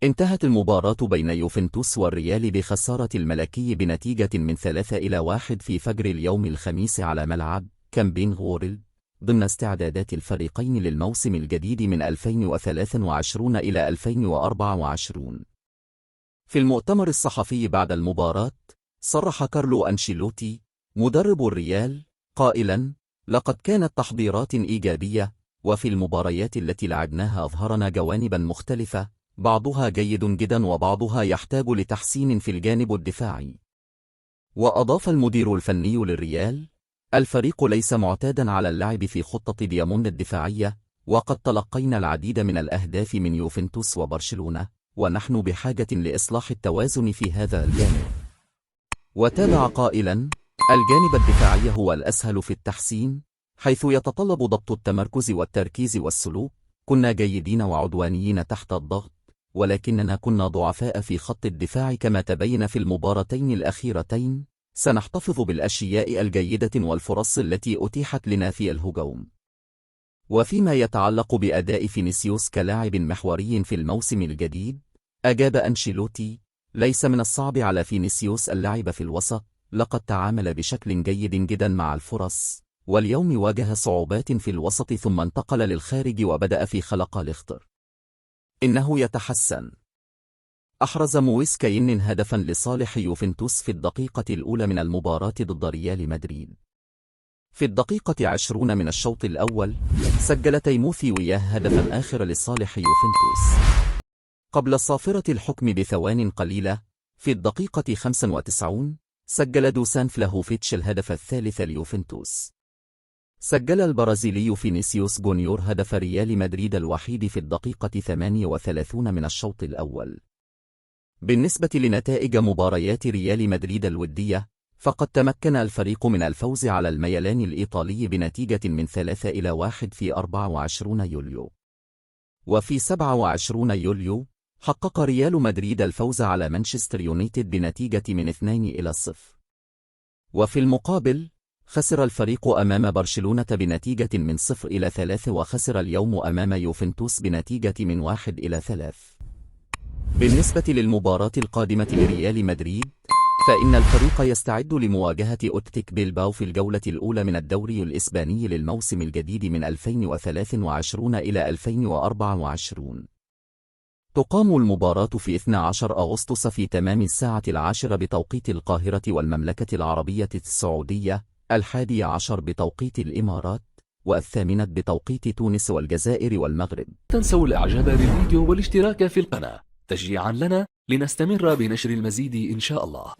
انتهت المباراة بين يوفنتوس والريال بخسارة الملكي بنتيجة من 3-1 في فجر اليوم الخميس على ملعب كامبين غورل ضمن استعدادات الفريقين للموسم الجديد من 2023 إلى 2024. في المؤتمر الصحفي بعد المباراة صرح كارلو أنشيلوتي مدرب الريال قائلا: لقد كانت تحضيرات إيجابية، وفي المباريات التي لعبناها أظهرنا جوانبا مختلفة، بعضها جيد جدا وبعضها يحتاج لتحسين في الجانب الدفاعي. وأضاف المدير الفني للريال: الفريق ليس معتادا على اللعب في خطة دياموند الدفاعية، وقد تلقينا العديد من الأهداف من يوفنتوس وبرشلونة، ونحن بحاجة لإصلاح التوازن في هذا الجانب. وتابع قائلا: الجانب الدفاعي هو الأسهل في التحسين، حيث يتطلب ضبط التمركز والتركيز والسلوك. كنا جيدين وعدوانيين تحت الضغط، ولكننا كنا ضعفاء في خط الدفاع كما تبين في المباراتين الأخيرتين. سنحتفظ بالأشياء الجيدة والفرص التي أتيحت لنا في الهجوم. وفيما يتعلق بأداء فينيسيوس كلاعب محوري في الموسم الجديد، أجاب أنشيلوتي: ليس من الصعب على فينيسيوس اللعب في الوسط، لقد تعامل بشكل جيد جدا مع الفرص، واليوم واجه صعوبات في الوسط ثم انتقل للخارج وبدأ في خلق الاخطر. إنه يتحسن. أحرز مويس كاين هدفا لصالح يوفنتوس في الدقيقة الأولى من المباراة ضد ريال مدريد. في الدقيقة 20 من الشوط الأول سجل تيموثي وياه هدفا آخر لصالح يوفنتوس. قبل صافرة الحكم بثوان قليلة في الدقيقة 95 سجل دوسان فلاهوفيتش الهدف الثالث ليوفنتوس. سجل البرازيلي فينيسيوس جونيور هدف ريال مدريد الوحيد في الدقيقة 38 من الشوط الأول. بالنسبة لنتائج مباريات ريال مدريد الودية، فقد تمكن الفريق من الفوز على الميلان الإيطالي بنتيجة من 3-1 في 24 يوليو. وفي 27 يوليو حقق ريال مدريد الفوز على مانشستر يونايتد بنتيجة من 2-0. وفي المقابل خسر الفريق أمام برشلونة بنتيجة من 0-3، وخسر اليوم أمام يوفنتوس بنتيجة من 1-3. بالنسبة للمباراة القادمة لريال مدريد، فإن الفريق يستعد لمواجهة أتلتيك بيلباو في الجولة الأولى من الدوري الإسباني للموسم الجديد من 2023 إلى 2024. تقام المباراة في 12 أغسطس في تمام الساعة 10 بتوقيت القاهرة والمملكة العربية السعودية، 11 بتوقيت الإمارات، و8 بتوقيت تونس والجزائر والمغرب. تنسوا الإعجاب بالفيديو والاشتراك في القناة تشجيعا لنا لنستمر بنشر المزيد إن شاء الله.